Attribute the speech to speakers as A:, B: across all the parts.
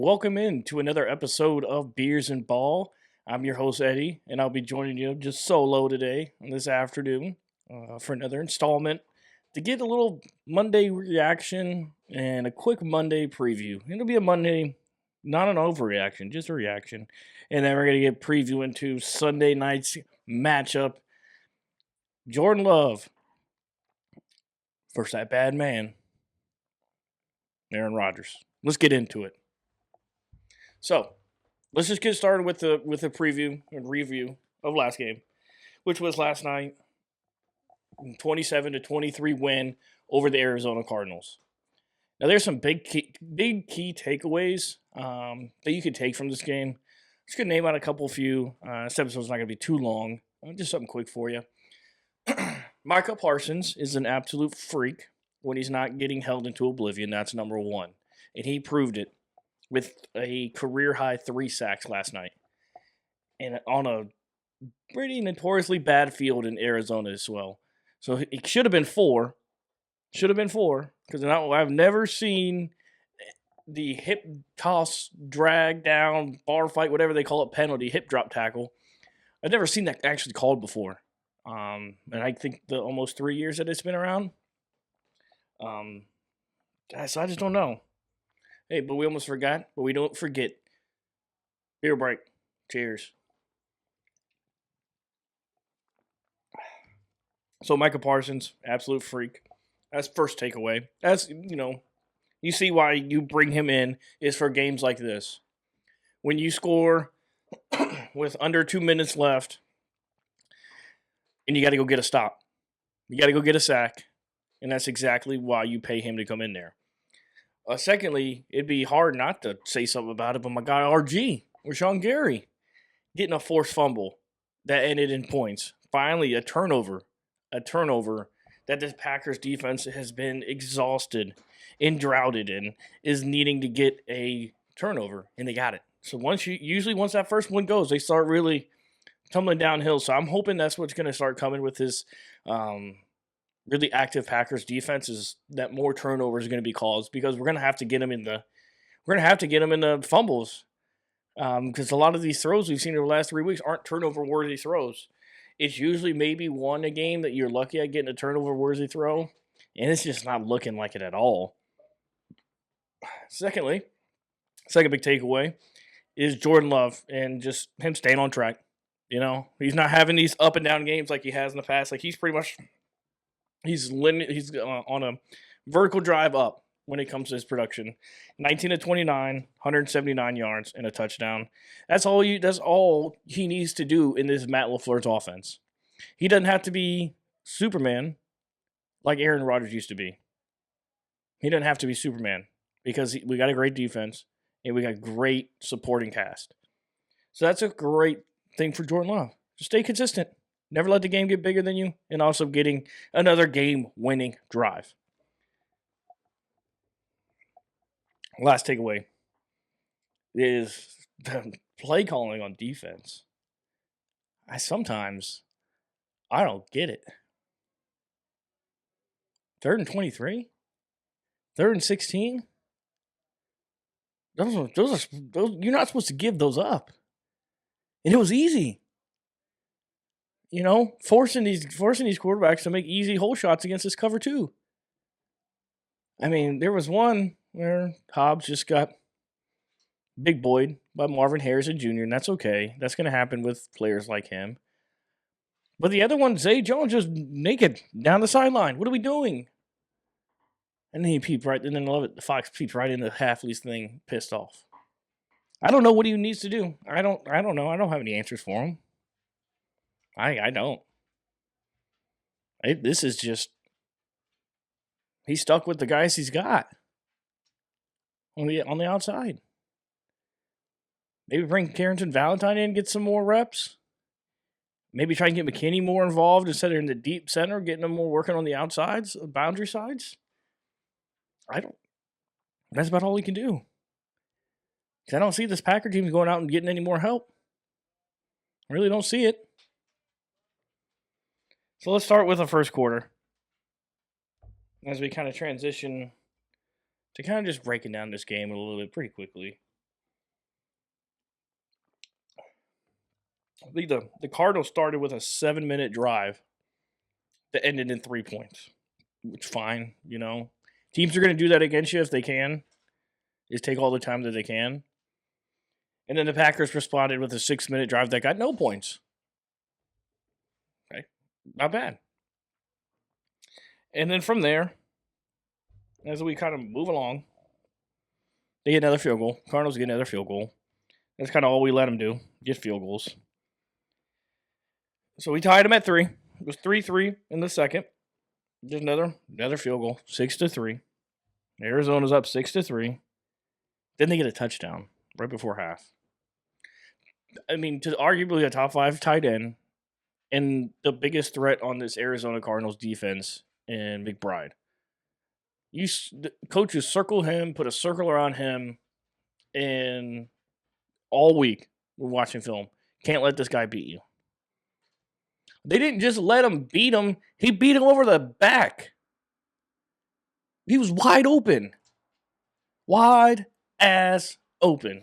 A: welcome in to another episode of Beers and Ball. I'm your host, Eddie, and I'll be joining you just solo today on this afternoon for another installment to get a little Monday reaction and a quick Monday preview. It'll be a Monday, not an overreaction, just a reaction. And then we're going to get preview into Sunday night's matchup. Jordan Love versus that bad man, Aaron Rodgers. Let's get into it. So, let's just get started with the preview and review of last game, which was last night, 27-23 win over the Arizona Cardinals. Now, there's some big key takeaways that you could take from this game. Just gonna name out a few. This episode's not gonna be too long. Just something quick for you. Micah Parsons is an absolute freak when he's not getting held into oblivion. That's number one, and he proved it with a career-high 3 sacks last night. And on a pretty notoriously bad field in Arizona as well. So it should have been 4. Should have been 4. Because I've never seen the hip toss, drag down, bar fight, whatever they call it, penalty, hip drop tackle. I've never seen that actually called before. And I think the almost 3 years that it's been around. So I just don't know. Hey, but we almost forgot, but we don't forget. Beer break. Cheers. So Micah Parsons, absolute freak. That's first takeaway. That's, you see why you bring him in is for games like this. When you score with under 2 minutes left and you got to go get a stop. You got to go get a sack. And that's exactly why you pay him to come in there. Secondly, it'd be hard not to say something about it, but my guy RG, Rashawn Gary, getting a forced fumble that ended in points. Finally, a turnover that this Packers defense has been exhausted and droughted in, is needing to get a turnover, and they got it. So once that first one goes, they start really tumbling downhill. So I'm hoping that's what's going to start coming with this really active Packers defense, is that more turnovers are going to be caused, because we're going to have to get them in the fumbles, because a lot of these throws we've seen over the last 3 weeks aren't turnover worthy throws. It's usually maybe one a game that you're lucky at getting a turnover worthy throw, and it's just not looking like it at all. Second big takeaway is Jordan Love and just him staying on track. He's not having these up and down games like he has in the past. Like he's on a vertical drive up when it comes to his production. 19-29, 179 yards and a touchdown. That's all he needs to do in this Matt LaFleur's offense. He doesn't have to be Superman like Aaron Rodgers used to be. He doesn't have to be Superman, because we got a great defense and we got great supporting cast. So that's a great thing for Jordan Love. Just stay consistent. Never let the game get bigger than you, and also getting another game-winning drive. Last takeaway is the play calling on defense. I don't get it. 3rd and 23? 3rd and 16? Those you're not supposed to give those up. And it was easy. Forcing these quarterbacks to make easy hole shots against this cover 2. I mean, there was one where Hobbs just got big boyed by Marvin Harrison Jr., and that's okay. That's going to happen with players like him. But the other one, Zay Jones, just naked down the sideline. What are we doing? And then he peeped right, and then Fox peeped right into Halfley's thing, pissed off. I don't know what he needs to do. I don't know. I don't have any answers for him. I don't. This is just, he's stuck with the guys he's got on the outside. Maybe bring Carrington Valentine in and get some more reps. Maybe try and get McKinney more involved instead of in the deep center, getting them more working on the outsides, boundary sides. That's about all he can do. Because I don't see this Packer team going out and getting any more help. I really don't see it. So let's start with the first quarter, as we kind of transition to kind of just breaking down this game a little bit pretty quickly. I think the Cardinals started with a 7-minute drive that ended in 3 points. Which fine, Teams are going to do that against you if they can. Is take all the time that they can. And then the Packers responded with a 6-minute drive that got no points. Okay, not bad. And then from there, as we kind of move along, they get another field goal. Cardinals get another field goal. That's kind of all we let them do, get field goals. So we tied them at 3. It was 3-3 in the second. Just another field goal, 6-3. Arizona's up 6-3. Then they get a touchdown right before half. I mean, to arguably a top 5 tight end, and the biggest threat on this Arizona Cardinals defense and McBride. Coaches circle him, put a circle around him, and all week we're watching film. Can't let this guy beat you. They didn't just let him beat him. He beat him over the back. He was wide open. Wide ass open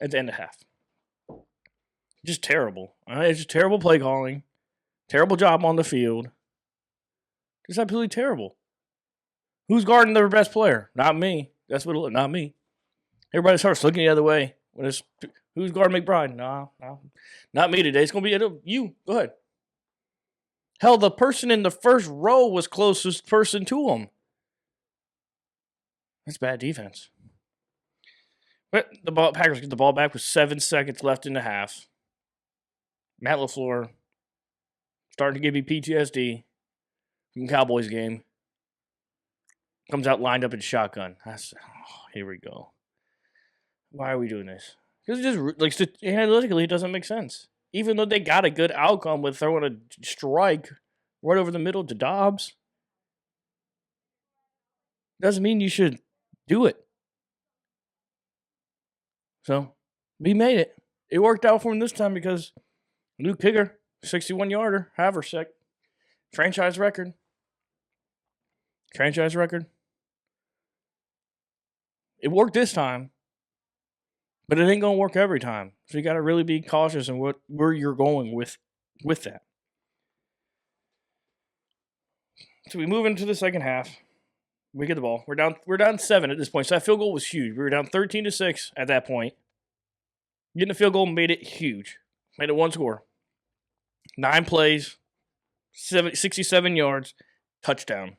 A: at the end of half. Just terrible. It's just terrible play calling. Terrible job on the field. Just absolutely terrible. Who's guarding their best player? Not me. That's what it looked. Not me. Everybody starts looking the other way. Who's guarding McBride? No, not me today. It's gonna be you. Go ahead. Hell, the person in the first row was closest person to him. That's bad defense. But the Packers get the ball back with 7 seconds left in the half. Matt LaFleur starting to give me PTSD from Cowboys game. Comes out lined up in shotgun. Here we go. Why are we doing this? Because it just analytically it doesn't make sense. Even though they got a good outcome with throwing a strike right over the middle to Dobbs, doesn't mean you should do it. So we made it. It worked out for him this time because new kicker, 61-yarder, Haversack, franchise record. It worked this time, but it ain't gonna work every time. So you got to really be cautious in where you're going with that. So we move into the second half. We get the ball. We're down 7 at this point. So that field goal was huge. We were down 13-6 at that point. Getting the field goal made it huge. Made it one score. 9 plays, 67 yards, touchdown.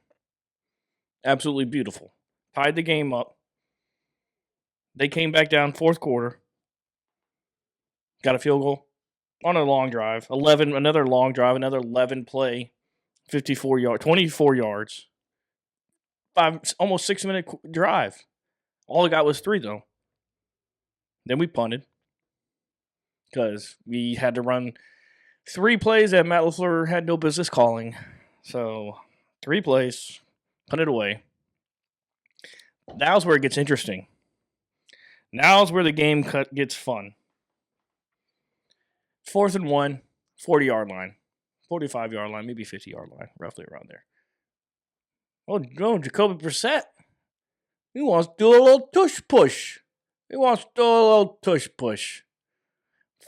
A: Absolutely beautiful. Tied the game up. They came back down fourth quarter. Got a field goal on a long drive. Another long drive, another 11 play, 24 yards. Almost 6-minute drive. All I got was 3 though. Then we punted because we had to run 3 plays that Matt LaFleur had no business calling. So 3 plays, punted away. Now's where it gets interesting. Now's where the game gets fun. 4th and 1, 40-yard line, 45-yard line, maybe 50-yard line, roughly around there. Oh, no, Jacoby Brissett. He wants to do a little tush push.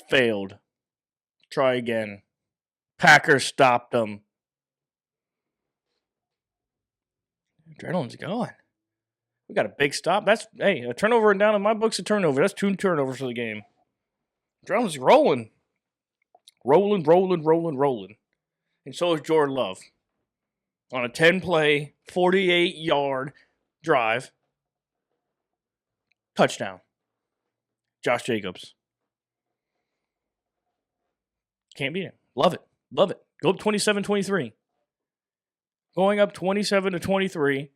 A: Failed. Try again. Packers stopped them. Adrenaline's going. We got a big stop. A turnover and down in my book's a turnover. That's 2 turnovers for the game. Adrenaline's rolling. Rolling. And so is Jordan Love. On a 10-play, 48-yard drive. Touchdown. Josh Jacobs. Can't beat him. Love it. Go up 27-23. Going up 27-23.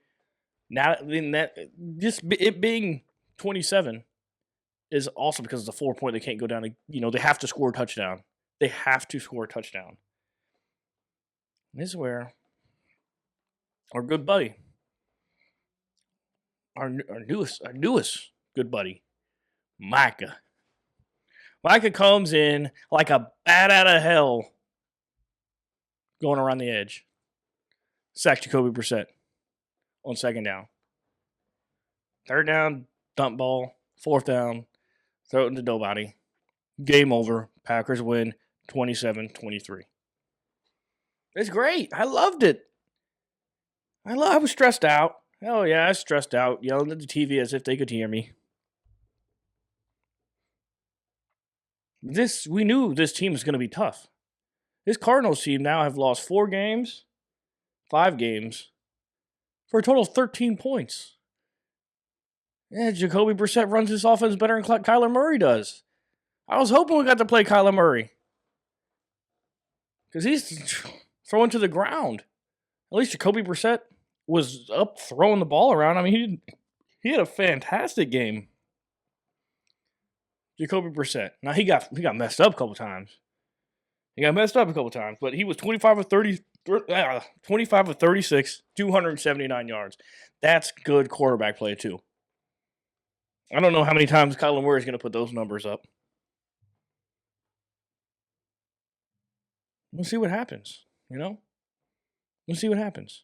A: Now, it being 27 is also because of the 4-point. They can't go down. They have to score a touchdown. This is where our good buddy, our newest good buddy, Micah comes in like a bat out of hell, going around the edge. Sack Jacoby Brissett on 2nd down. 3rd down, dump ball. 4th down, throw it into nobody. Game over. Packers win 27-23. It's great. I loved it. I was stressed out. Oh, yeah, I was stressed out, yelling at the TV as if they could hear me. We knew this team was going to be tough. This Cardinals team now have lost 5 games, for a total of 13 points. Yeah, Jacoby Brissett runs this offense better than Kyler Murray does. I was hoping we got to play Kyler Murray. Because he's throwing to the ground. At least Jacoby Brissett was up throwing the ball around. I mean, he had a fantastic game. Jacoby Brissett. Now, he got messed up a couple times. But he was 25 of 36, 279 yards. That's good quarterback play, too. I don't know how many times Kyler Murray is going to put those numbers up. We'll see what happens, We'll see what happens.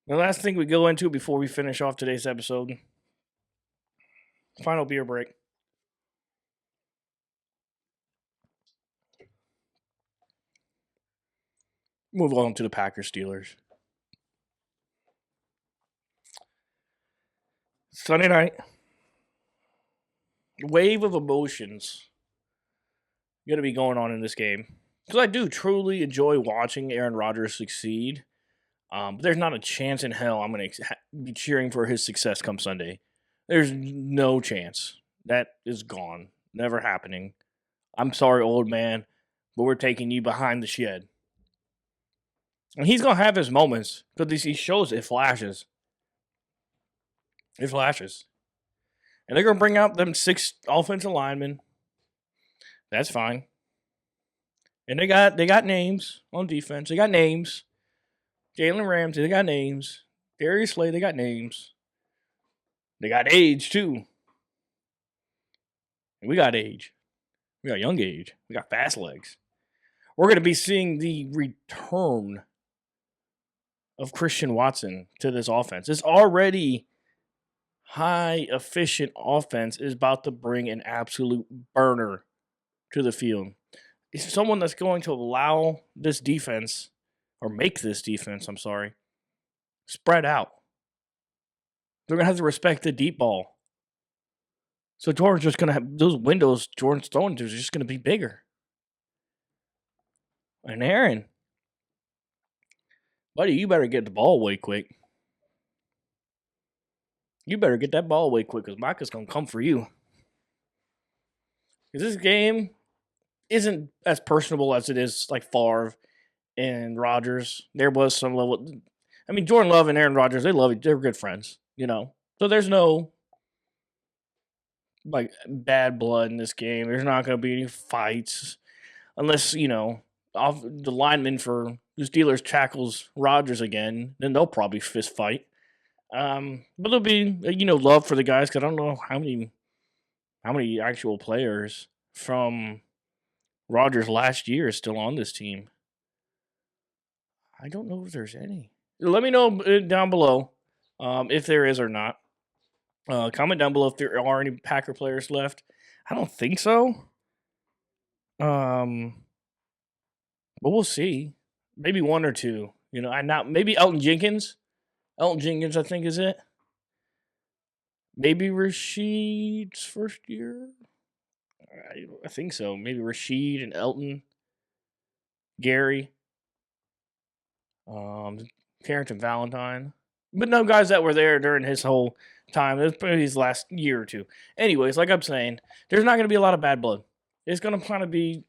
A: The last thing we go into before we finish off today's episode, final beer break. Move on to the Packers Steelers. Sunday night. Wave of emotions going to be going on in this game. Because I do truly enjoy watching Aaron Rodgers succeed. But there's not a chance in hell I'm going to be cheering for his success come Sunday. There's no chance. That is gone. Never happening. I'm sorry, old man, but we're taking you behind the shed. And he's going to have his moments because he shows it flashes. It flashes. And they're going to bring out them 6 offensive linemen. That's fine. And they got names on defense. They got names. Jalen Ramsey, they got names. Darius Slay, they got names. They got age, too. And we got age. We got young age. We got fast legs. We're going to be seeing the return of Christian Watson to this offense. This already high efficient offense is about to bring an absolute burner to the field. It's someone that's going to allow this defense, or make this defense, spread out. They're going to have to respect the deep ball. So Jordan's just going to have those windows Jordan's throwing to is just going to be bigger. And Aaron, buddy, you better get the ball away quick. You better get that ball away quick because Micah's going to come for you. Because this game isn't as personable as it is like Favre and Rodgers. There was some level. I mean, Jordan Love and Aaron Rodgers, they love it. They're good friends, So there's no like bad blood in this game. There's not going to be any fights unless, off the lineman for the Steelers tackles Rodgers again, then they'll probably fist fight. But there'll be, love for the guys because I don't know how many actual players from Rodgers last year is still on this team. I don't know if there's any. Let me know down below if there is or not. Comment down below if there are any Packer players left. I don't think so. But we'll see. Maybe 1 or 2. Maybe Elton Jenkins. Elton Jenkins, I think, is it. Maybe Rashid's first year. I think so. Maybe Rashid and Elton. Gary. Carrington Valentine. But no guys that were there during his whole time. It was probably his last year or 2. Anyways, like I'm saying, there's not going to be a lot of bad blood. It's going to kind of be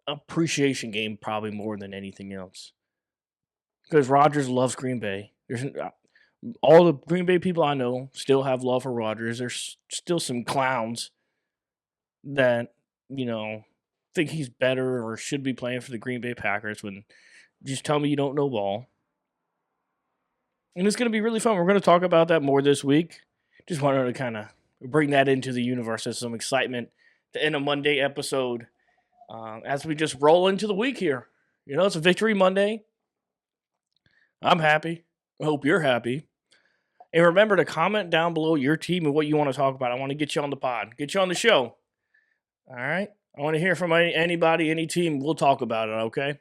A: appreciation game probably more than anything else. Because Rodgers loves Green Bay. There's all the Green Bay people I know still have love for Rodgers. There's still some clowns that, think he's better or should be playing for the Green Bay Packers when just tell me you don't know ball. And it's going to be really fun. We're going to talk about that more this week. Just wanted to kind of bring that into the universe as some excitement to end a Monday episode as we just roll into the week here. It's a Victory Monday. I'm happy. I hope you're happy. And remember to comment down below your team and what you want to talk about. I want to get you on the pod, get you on the show. All right? I want to hear from anybody, any team. We'll talk about it, okay?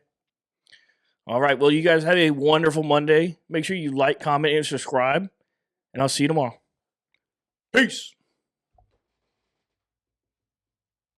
A: All right. Well, you guys have a wonderful Monday. Make sure you like, comment, and subscribe. And I'll see you tomorrow. Peace.